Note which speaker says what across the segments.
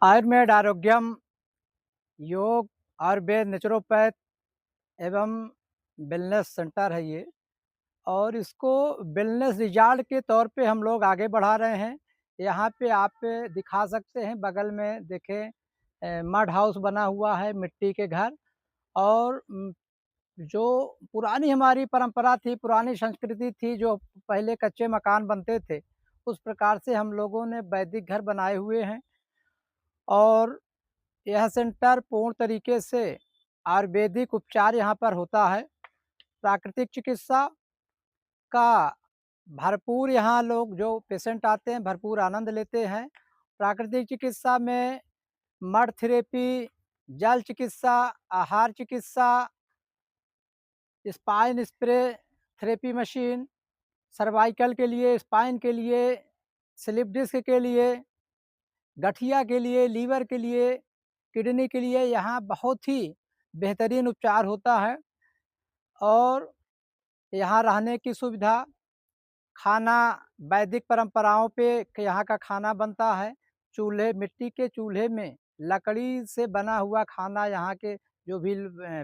Speaker 1: आयुर्वेद आरोग्यम योग आयुर्वेद नेचुरोपैथ एवं wellness centre है ये। और इसको वेलनेस रिज़ॉर्ट के तौर पे हम लोग आगे बढ़ा रहे हैं। यहाँ पे आप दिखा सकते हैं, बगल में देखें मड हाउस बना हुआ है, मिट्टी के घर। और जो पुरानी हमारी परंपरा थी, पुरानी संस्कृति थी, जो पहले कच्चे मकान बनते थे, उस प्रकार से हम लोगों ने वैदिक घर बनाए हुए हैं। और यह सेंटर पूर्ण तरीके से आयुर्वेदिक उपचार यहाँ पर होता है। प्राकृतिक चिकित्सा का भरपूर यहाँ लोग जो पेशेंट आते हैं, भरपूर आनंद लेते हैं। प्राकृतिक चिकित्सा में मड थेरेपी, जल चिकित्सा, आहार चिकित्सा, spine spray therapy machine, cervical के लिए, स्पाइन के लिए, स्लिप डिस्क के लिए, गठिया के लिए, लीवर के लिए, किडनी के लिए यहाँ बहुत ही बेहतरीन उपचार होता है। और यहाँ रहने की सुविधा, खाना वैदिक परंपराओं पे यहाँ का खाना बनता है। चूल्हे, मिट्टी के चूल्हे में लकड़ी से बना हुआ खाना यहाँ के जो भी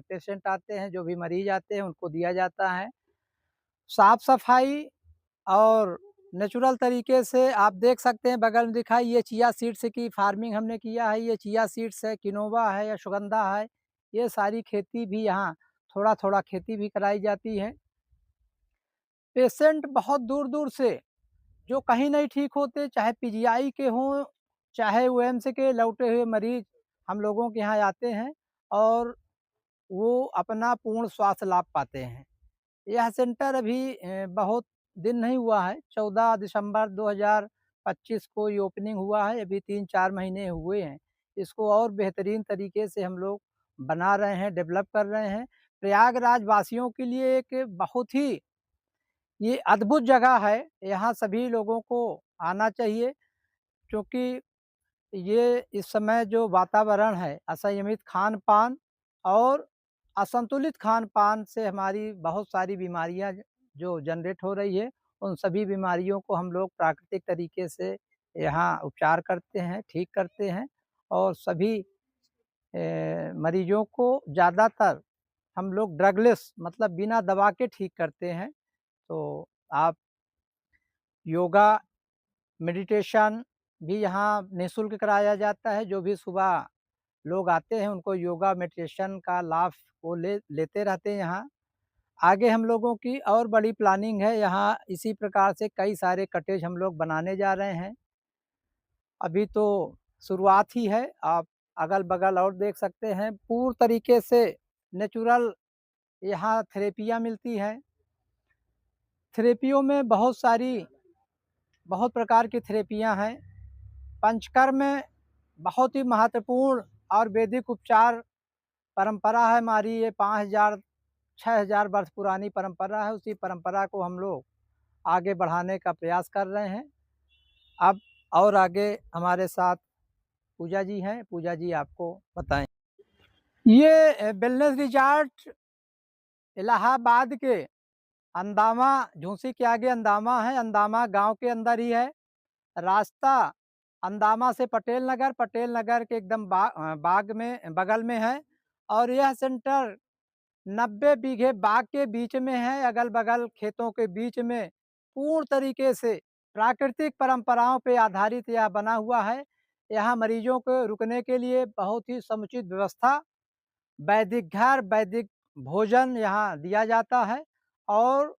Speaker 1: पेशेंट आते हैं, जो भी मरीज आते हैं, उनको दिया जाता है। साफ-सफाई और नेचुरल तरीके से आप देख सकते हैं, बगल में दिखा ये चिया सीड्स की फार्मिंग हमने किया है। ये चिया सीड्स है, किनोवा है या अश्वगंधा है, ये सारी खेती भी यहाँ थोड़ा-थोड़ा खेती भी कराई जाती है। पेशेंट बहुत दूर-दूर से जो कहीं नहीं ठीक होते, चाहे पीजीआई के हों, चाहे ओएमसी के लौटे हुए मरीज हम लोगों के यहाँ आते हैं और वो अपना पूर्ण स्वास्थ्य लाभ पाते हैं। यह सेंटर अभी बहुत दिन नहीं हुआ है, 14 दिसंबर 2025 को ये ओपनिंग हुआ है, अभी 3-4 महीने हुए हैं। इसको और बेहतरीन तरीके से हम लोग बना रहे हैं, डेवलप कर रहे हैं। प्रयागराज वासियों के लिए एक बहुत ही ये अद्भुत जगह है, यहाँ सभी लोगों को आना चाहिए, क्योंकि ये इस समय जो वातावरण है, असंयमित खान-पान और असंतुलित खान-पान से हमारी बहुत सारी बीमारियाँ जो जनरेट हो रही है, उन सभी बीमारियों को हम लोग प्राकृतिक तरीके से यहाँ उपचार करते हैं, ठीक करते हैं। और सभी मरीजों को ज़्यादातर हम लोग ड्रगलेस मतलब बिना दवा के ठीक करते हैं। तो आप योगा, मेडिटेशन भी यहाँ निःशुल्क कराया जाता है। जो भी सुबह लोग आते हैं, उनको योगा, मेडिटेशन का लाभ वो लेते रहते हैं यहाँ। आगे हम लोगों की और बड़ी प्लानिंग है, यहाँ इसी प्रकार से कई सारे कॉटेज हम लोग बनाने जा रहे हैं। अभी तो शुरुआत ही है, आप अगल-बगल और देख सकते हैं, पूर्ण तरीके से नेचुरल यहाँ थेरेपियाँ मिलती हैं। थेरेपियों में बहुत प्रकार की थेरेपियाँ हैं। पंचकर्म में बहुत ही महत्वपूर्ण आयुर्वेदिक उपचार परंपरा है हमारी। ये 5000 6000 वर्ष पुरानी परंपरा है। उसी परंपरा को हम लोग आगे बढ़ाने का प्रयास कर रहे हैं। अब और आगे हमारे साथ पूजा जी हैं, पूजा जी आपको बताएँ। ये वेलनेस रिज़ॉर्ट इलाहाबाद के अंदामा, झूँसी के आगे अंदामा है, अंदामा गाँव के अंदर ही है। रास्ता अंदामा से पटेल नगर के एकदम बाग में बगल में है। और यह सेंटर 90 बीघे बाग के बीच में है, अगल-बगल खेतों के बीच में पूर्ण तरीके से प्राकृतिक परंपराओं पे आधारित यह बना हुआ है। यहाँ मरीजों को रुकने के लिए बहुत ही समुचित व्यवस्था, वैदिक घर, वैदिक भोजन यहाँ दिया जाता है। और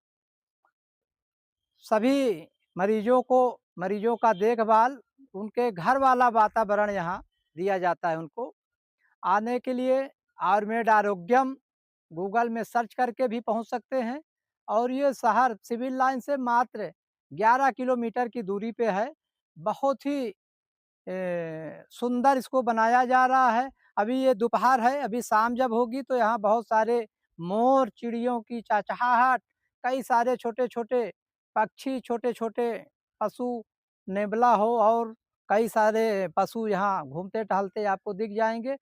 Speaker 1: सभी मरीजों का देखभाल, उनके घर वाला वातावरण यहाँ दिया जाता है उनको। आने के लिए आयुर्वेद आरोग्यम गूगल में सर्च करके भी पहुँच सकते हैं। और ये शहर सिविल लाइन से मात्र 11 किलोमीटर की दूरी पे है। बहुत ही सुंदर इसको बनाया जा रहा है। अभी ये दोपहर है, अभी शाम जब होगी तो यहाँ बहुत सारे मोर, चिड़ियों की चहचहाहट, कई सारे छोटे-छोटे पक्षी, छोटे-छोटे पशु, नेवला हो और कई सारे पशु यहाँ घूमते-टहलते आपको दिख जाएँगे।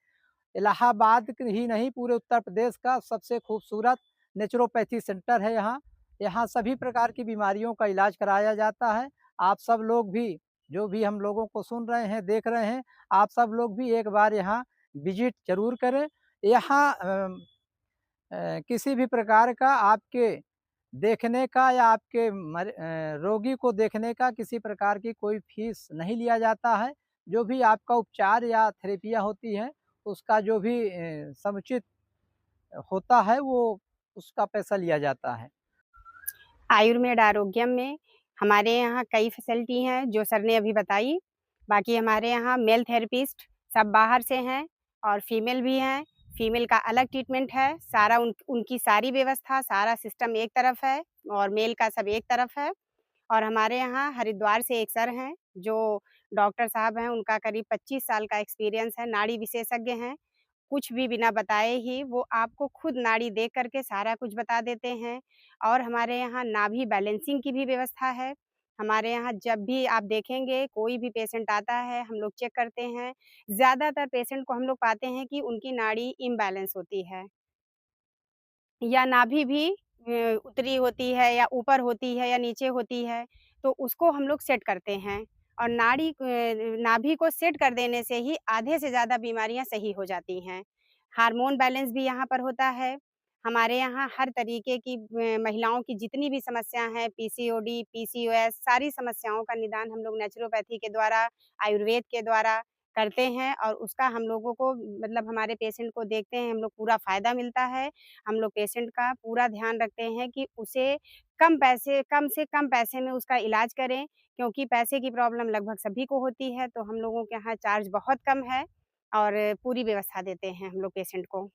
Speaker 1: इलाहाबाद क ही नहीं, पूरे उत्तर प्रदेश का सबसे खूबसूरत नेचुरोपैथी सेंटर है यहाँ। यहाँ सभी प्रकार की बीमारियों का इलाज कराया जाता है। आप सब लोग भी जो भी हम लोगों को सुन रहे हैं, देख रहे हैं, आप सब लोग भी एक बार यहाँ विज़िट ज़रूर करें। यहाँ किसी भी प्रकार का आपके देखने का या आपके रोगी को देखने का किसी प्रकार की कोई फ़ीस नहीं लिया जाता है। जो भी आपका उपचार या थेरेपियाँ होती हैं, उसका जो भी समुचित होता है, वो उसका पैसा लिया जाता है।
Speaker 2: आयुर्वेद आरोग्यम में हमारे यहाँ कई फैसिलिटी हैं जो सर ने अभी बताई। बाकी हमारे यहाँ मेल थेरेपिस्ट सब बाहर से हैं और फीमेल भी हैं। फीमेल का अलग ट्रीटमेंट है। सारा उनकी सारी व्यवस्था, सारा सिस्टम एक तरफ है और मेल का सब एक तरफ है। और हमारे यहाँ हरिद्वार से एक सर हैं, जो डॉक्टर साहब हैं, उनका करीब 25 साल का एक्सपीरियंस है, नाड़ी विशेषज्ञ हैं। कुछ भी बिना बताए ही वो आपको खुद नाड़ी देख कर के सारा कुछ बता देते हैं और हमारे यहाँ नाभि बैलेंसिंग की भी व्यवस्था है। हमारे यहाँ जब भी आप देखेंगे कोई भी पेशेंट आता है, हम लोग चेक करते हैं। ज़्यादातर पेशेंट को हम लोग पाते हैं कि उनकी नाड़ी इम्बैलेंस होती है या नाभि भी उतरी होती है या ऊपर होती है या नीचे होती है, तो उसको हम लोग सेट करते हैं और नाभि को सेट कर देने से ही आधे से ज़्यादा बीमारियाँ सही हो जाती हैं। हार्मोन बैलेंस भी यहाँ पर होता है। हमारे यहाँ हर तरीके की महिलाओं की जितनी भी समस्या हैं, पीसीओडी, पीसीओएस सारी समस्याओं का निदान हम लोग नेचुरोपैथी के द्वारा, आयुर्वेद के द्वारा करते हैं और उसका हम लोगों को मतलब हमारे पेशेंट को देखते हैं, हम लोग पूरा फ़ायदा मिलता है। हम लोग पेशेंट का पूरा ध्यान रखते हैं कि उसे कम से कम पैसे में उसका इलाज करें, क्योंकि पैसे की प्रॉब्लम लगभग सभी को होती है, तो हम लोगों के यहाँ चार्ज बहुत कम है और पूरी व्यवस्था देते हैं हम लोग पेशेंट को।